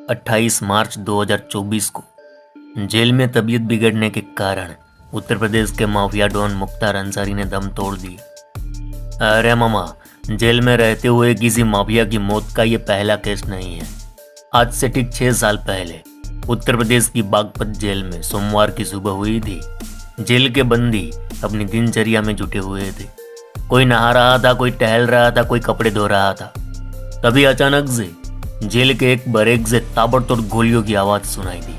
28 मार्च 2024 को जेल में तबीयत बिगड़ने के कारण उत्तर प्रदेश के माफिया डॉन मुख्तार अंसारी ने दम तोड़ दी। अरे मामा, जेल में रहते हुए किसी माफिया की मौत का ये पहला केस नहीं है। आज से ठीक 6 साल पहले उत्तर प्रदेश की बागपत जेल में सोमवार की सुबह हुई थी। जेल के बंदी अपनी दिनचर्या में जुटे हुए थे। कोई नहा रहा था, कोई टहल रहा था, कोई कपड़े धो रहा था। तभी अचानक से जेल के एक बरेक से ताबड़तोड़ गोलियों की आवाज सुनाई दी,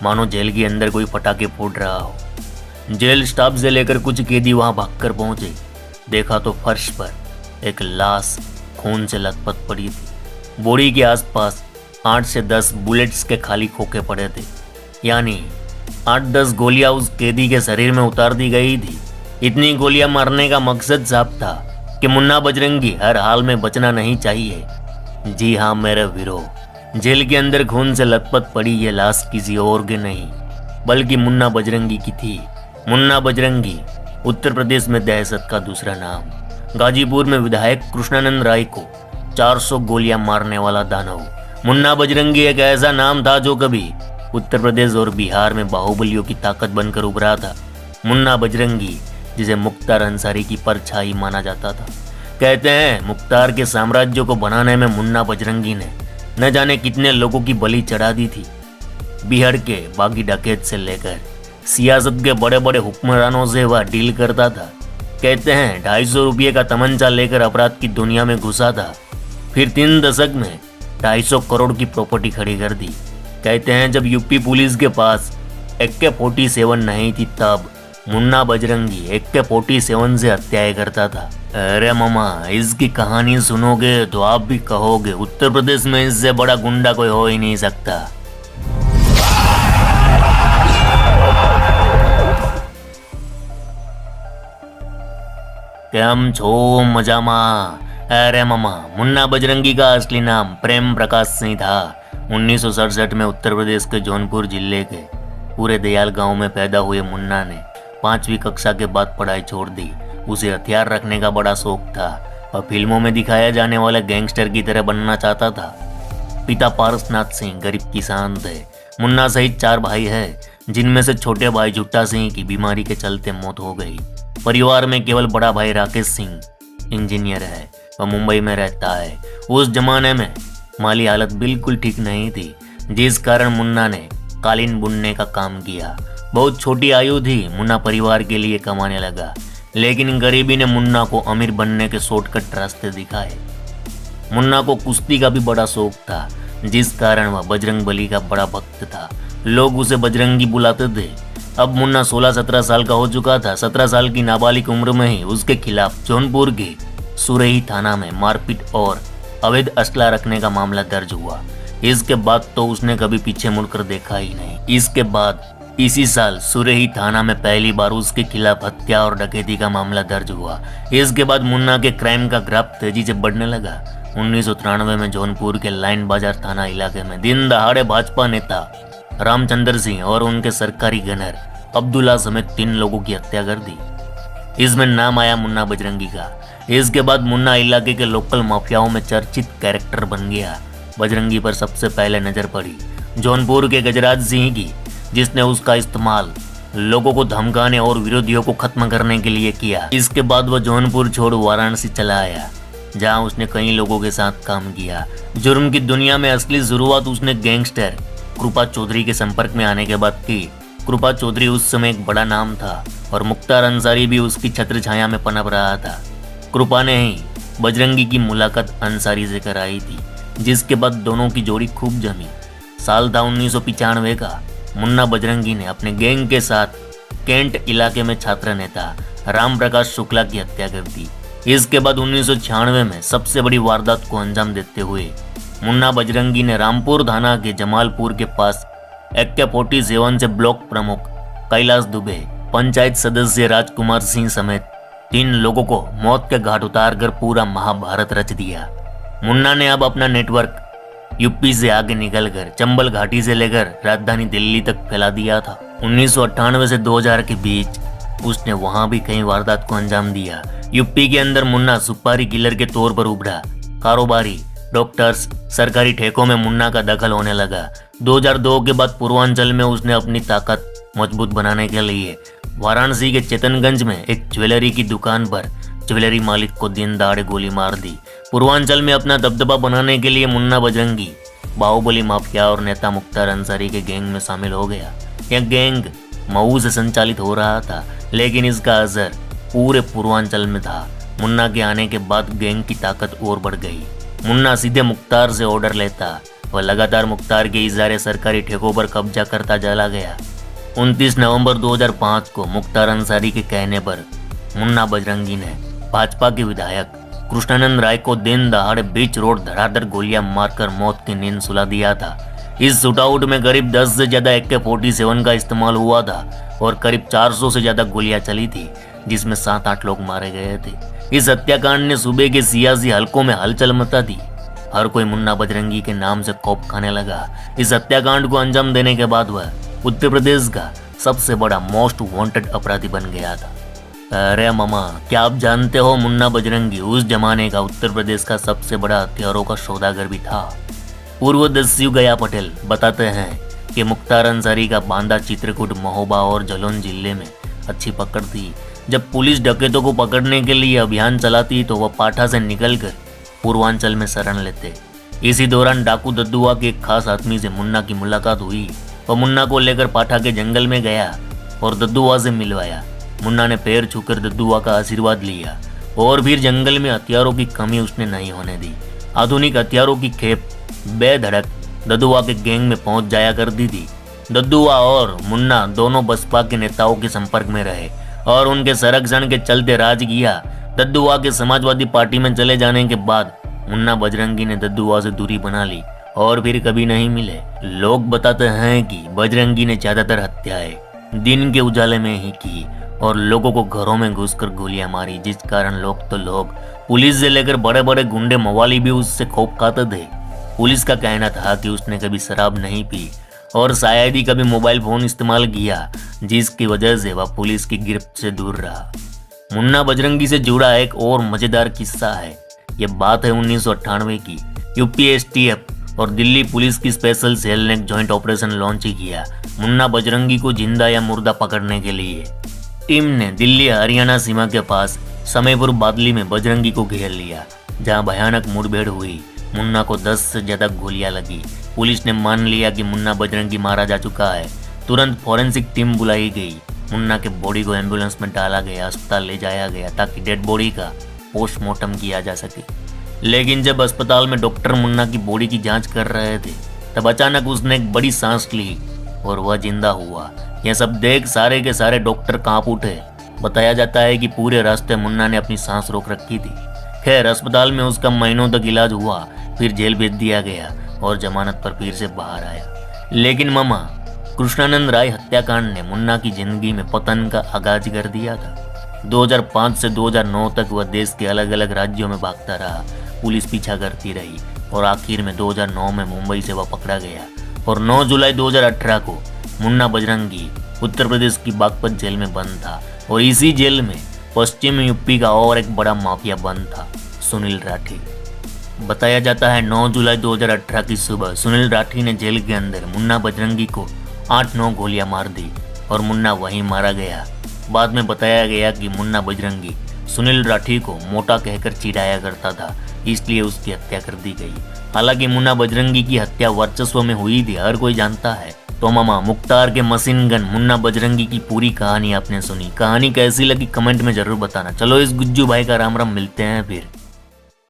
मानो जेल के अंदर कोई पटाखे फूट रहा हो। जेल स्टाफ से लेकर कुछ कैदी वहां भागकर पहुंचे। देखा तो फर्श पर एक लाश खून से लथपथ पड़ी थी। बॉडी के आसपास 8 से 10 बुलेट्स के खाली खोखे पड़े थे, यानी 8-10 गोलियां उस कैदी के शरीर में उतार दी गई थी। इतनी गोलियां मारने का मकसद साफ था कि मुन्ना बजरंगी हर हाल में बचना नहीं चाहिए। जी हाँ मेरे वीरों, जेल के अंदर खून से लथपथ पड़ी ये लाश किसी और की नहीं बल्कि मुन्ना बजरंगी की थी। मुन्ना बजरंगी उत्तर प्रदेश में दहशत का दूसरा नाम। गाजीपुर में विधायक कृष्णानंद राय को 400 गोलियां मारने वाला दानव मुन्ना बजरंगी एक ऐसा नाम था जो कभी उत्तर प्रदेश और बिहार में बाहुबलियों की ताकत बनकर उभरा था। मुन्ना बजरंगी, जिसे मुख्तार अंसारी की परछाई माना जाता था। कहते हैं मुख्तार के साम्राज्य को बनाने में मुन्ना बजरंगी ने न जाने कितने लोगों की बलि चढ़ा दी थी। बिहार के बागी डकैत से लेकर सियासत के बड़े बड़े हुक्मरानों से वह डील करता था। कहते हैं 250 रुपये का तमंचा लेकर अपराध की दुनिया में घुसा था। फिर 3 दशक में 250 करोड़ की प्रॉपर्टी खड़ी कर दी। कहते हैं जब यूपी पुलिस के पास AK-47 नहीं थी तब मुन्ना बजरंगी AK-47 से हत्याएं करता था। अरे मामा, इसकी कहानी सुनोगे तो आप भी कहोगे उत्तर प्रदेश में इससे बड़ा गुंडा कोई हो ही नहीं सकता। केम छो मजामा। अरे मामा, मुन्ना बजरंगी का असली नाम प्रेम प्रकाश सिंह था। 1967 में उत्तर प्रदेश के जौनपुर जिले के पूरे दयाल गांव में पैदा हुए मुन्ना ने 5वीं कक्षा के बाद पढ़ाई छोड़ दी। उसे हथियार रखने का बड़ा शौक था और फिल्मों में दिखाया जाने वाले गैंगस्टर की तरह बनना चाहता था। पिता पारसनाथ सिंह गरीब किसान थे। मुन्ना सहित 4 भाई हैं, जिनमें से छोटे भाई जुट्टा सिंह की बीमारी के चलते मौत हो गई। परिवार में केवल बड़ा भाई राकेश सिंह इंजीनियर है, वह मुंबई में रहता है। उस जमाने में माली हालत बिल्कुल ठीक नहीं थी, जिस कारण मुन्ना ने कालीन बुनने का काम किया। बहुत छोटी आयु थी, मुन्ना परिवार के लिए कमाने लगा, लेकिन गरीबी ने मुन्ना को अमीर बनने के शॉर्टकट रास्ते दिखाए। मुन्ना को कुश्ती का भी बड़ा शौक था, जिस कारण वह बजरंगबली का बड़ा भक्त था। लोग उसे बजरंगी बुलाते थे। अब मुन्ना 16-17 साल का हो चुका था। 17 साल की नाबालिग उम्र में ही उसके खिलाफ जौनपुर के सुरही थाना में मारपीट और अवैध असला रखने का मामला दर्ज हुआ। इसके बाद तो उसने कभी पीछे मुड़कर देखा ही नहीं। इसके बाद इसी साल सुरही थाना में पहली बार उसके खिलाफ हत्या और डकैती का मामला दर्ज हुआ। इसके बाद मुन्ना के क्राइम का ग्राफ तेजी से बढ़ने लगा। 1993 में जौनपुर के लाइन बाजार थाना इलाके में दिन दहाड़े भाजपा नेता रामचंद्र सिंह और उनके सरकारी गनर अब्दुल्ला समेत 3 लोगों की हत्या कर दी। इसमें नाम आया मुन्ना बजरंगी का। इसके बाद मुन्ना इलाके के लोकल माफियाओं में चर्चित कैरेक्टर बन गया। बजरंगी पर सबसे पहले नजर पड़ी जौनपुर के गजराज सिंह की, जिसने उसका इस्तेमाल लोगों को धमकाने और विरोधियों को खत्म करने के लिए किया। इसके बाद वह जौनपुर छोड़ वाराणसी चला आया, जहां उसने कई लोगों के साथ काम किया। जुर्म की दुनिया में असली शुरुआत उसने गैंगस्टर कृपा चौधरी के संपर्क में आने के बाद की। कृपा चौधरी उस समय एक बड़ा नाम था और मुख्तार अंसारी भी उसकी छत्र छाया में पनप रहा था। कृपा ने ही बजरंगी की मुलाकात अंसारी से कराई थी, जिसके बाद दोनों की जोड़ी खूब जमी। साल था 1995 का। मुन्ना बजरंगी ने अपने गैंग के साथ कैंट इलाके में छात्र नेता राम प्रकाश शुक्ला की हत्या कर दी। इसके बाद 1996 में सबसे बड़ी वारदात को अंजाम देते हुए मुन्ना बजरंगी ने रामपुर थाना के जमालपुर के पास AK-47 से ब्लॉक प्रमुख कैलाश दुबे, पंचायत सदस्य राजकुमार सिंह समेत 3 लोगों को मौत के घाट उतारकर पूरा महाभारत रच दिया। मुन्ना ने अब अपना नेटवर्क यूपी से आगे निकलकर चंबल घाटी से लेकर राजधानी दिल्ली तक फैला दिया था। 1998 से 2000 के बीच उसने वहां भी कई वारदात को अंजाम दिया। यूपी के अंदर मुन्ना सुपारी किलर के तौर पर उभरा। कारोबारी डॉक्टर्स, सरकारी ठेकों में मुन्ना का दखल होने लगा। 2002 के बाद पूर्वांचल में उसने अपनी ताकत मजबूत बनाने के लिए वाराणसी के चेतनगंज में एक ज्वेलरी की दुकान पर ज्वेलरी मालिक को दिन दहाड़े गोली मार दी। पूर्वांचल में अपना दबदबा बनाने के लिए मुन्ना बजरंगी बाहुबली माफिया और नेता मुख्तार अंसारी के गैंग में शामिल हो गया। यह गैंग मऊ से संचालित हो रहा था, लेकिन इसका असर पूरे पूर्वांचल में था। मुन्ना के आने के बाद गैंग की ताकत और बढ़ गई। मुन्ना सीधे मुख्तार से ऑर्डर लेता, वह लगातार मुख्तार के इशारे सरकारी ठेकों पर कब्जा करता चला गया। 29 नवंबर 2005 को मुख्तार अंसारी के कहने पर मुन्ना बजरंगी ने भाजपा के विधायक कृष्णानंद राय को दिन दहाड़े बीच रोड धड़ाधड़ गोलियां मारकर मौत की नींद सुला दिया था। इस शूटआउट में करीब 10 से ज्यादा AK-47 का इस्तेमाल हुआ था और करीब 400 से ज्यादा गोलियां चली थी, जिसमें 7-8 लोग मारे गए थे। इस हत्याकांड ने सूबे के सियासी हलकों में हलचल मचा दी। हर कोई मुन्ना बजरंगी के नाम से खौफ खाने लगा। इस हत्याकांड को अंजाम देने के बाद वह उत्तर प्रदेश का सबसे बड़ा मोस्ट वांटेड अपराधी बन गया था। अरे मामा, क्या आप जानते हो मुन्ना बजरंगी उस जमाने का उत्तर प्रदेश का सबसे बड़ा हथियारों का सौदागर भी था। पूर्व दस्यु गया पटेल बताते हैं कि मुख्तार अंसारी का बांदा, चित्रकूट, महोबा और जालौन जिले में अच्छी पकड़ थी। जब पुलिस डकैतों को पकड़ने के लिए अभियान चलाती तो वह पाठा से निकलकर पूर्वांचल में शरण लेते। इसी दौरान डाकू दद्दुआ के एक खास आदमी से मुन्ना की मुलाकात हुई। वह मुन्ना को लेकर पाठा के जंगल में गया और दद्दुआ से मिलवाया। मुन्ना ने पैर छूकर दद्दुआ का आशीर्वाद लिया और फिर जंगल में हथियारों की कमी उसने नहीं होने दी। आधुनिक हथियारों की खेप बेधड़क दद्दुआ के गैंग में पहुंच जाया करती थी। दद्दुआ और मुन्ना दोनों बसपा के नेताओं के संपर्क में रहे और उनके संरक्षण के चलते राज किया। दद्दुआ के समाजवादी पार्टी में चले जाने के बाद मुन्ना बजरंगी ने दद्दुआ से दूरी बना ली और फिर कभी नहीं मिले। लोग बताते हैं कि बजरंगी ने ज्यादातर हत्याएं दिन के उजाले में ही की और लोगों को घरों में घुसकर गोलियां मारी, जिस कारण लोग पुलिस से लेकर बड़े बड़े गुंडे मवाली भी उससे खौफ खाते थे। पुलिस का कहना था कि उसने कभी शराब नहीं पी और शायद ही कभी मोबाइल फोन इस्तेमाल किया, जिसकी वजह से वह पुलिस की गिरफ्त से दूर रहा। मुन्ना बजरंगी से जुड़ा एक और मजेदार किस्सा है। यह बात है 1998 की। यूपी STF और दिल्ली पुलिस की स्पेशल सेल ने जॉइंट ऑपरेशन लॉन्च किया मुन्ना बजरंगी को जिंदा या मुर्दा पकड़ने के लिए। टीम ने दिल्ली हरियाणा सीमा के पास समयपुर बादली में बजरंगी को घेर लिया, जहां भयानक मुठभेड़ हुई। मुन्ना को 10 से ज्यादा गोलियां लगी। पुलिस ने मान लिया कि मुन्ना बजरंगी मारा जा चुका है। तुरंत फॉरेंसिक टीम बुलाई गई। मुन्ना के बॉडी को एम्बुलेंस में डाला गया, अस्पताल ले जाया गया ताकि डेड बॉडी का पोस्टमार्टम किया जा सके। लेकिन जब अस्पताल में डॉक्टर मुन्ना की बॉडी की जांच कर रहे थे, तब अचानक उसने एक बड़ी सांस ली और वह जिंदा हुआ। यह सब देख सारे के सारे डॉक्टर कांप उठे। बताया जाता है कि पूरे रास्ते मुन्ना ने अपनी सांस रोक रखी थी। खैर, अस्पताल में उसका महीनों तक इलाज हुआ, फिर जेल भेज दिया गया और जमानत पर फिर से बाहर आया। लेकिन मामा, कृष्णानंद राय हत्याकांड ने मुन्ना की जिंदगी में पतन का आगाज कर दिया था। 2005 से 2009 तक वह देश के अलग अलग राज्यों में भागता रहा। पुलिस पीछा करती रही और आखिर में 2009 में मुंबई से वह पकड़ा गया और 9 जुलाई 2018 को मुन्ना बजरंगी उत्तर प्रदेश की बागपत जेल में बंद था। और इसी जेल में पश्चिम यूपी का और एक बड़ा माफिया बंद था, सुनील राठी। बताया जाता है 9 जुलाई 2018 की सुबह सुनील राठी ने जेल के अंदर मुन्ना बजरंगी को 8-9 गोलियां मार दी और मुन्ना वहीं मारा गया। बाद में बताया गया कि मुन्ना बजरंगी सुनील राठी को मोटा कहकर चिढ़ाया करता था, इसलिए उसकी हत्या कर दी गई। हालांकि मुन्ना बजरंगी की हत्या वर्चस्व में हुई थी, हर कोई जानता है। तो मामा, मुख्तार के मशीन गन मुन्ना बजरंगी की पूरी कहानी आपने सुनी। कहानी कैसी लगी कमेंट में जरूर बताना। चलो इस गुज्जू भाई का राम राम, मिलते हैं फिर।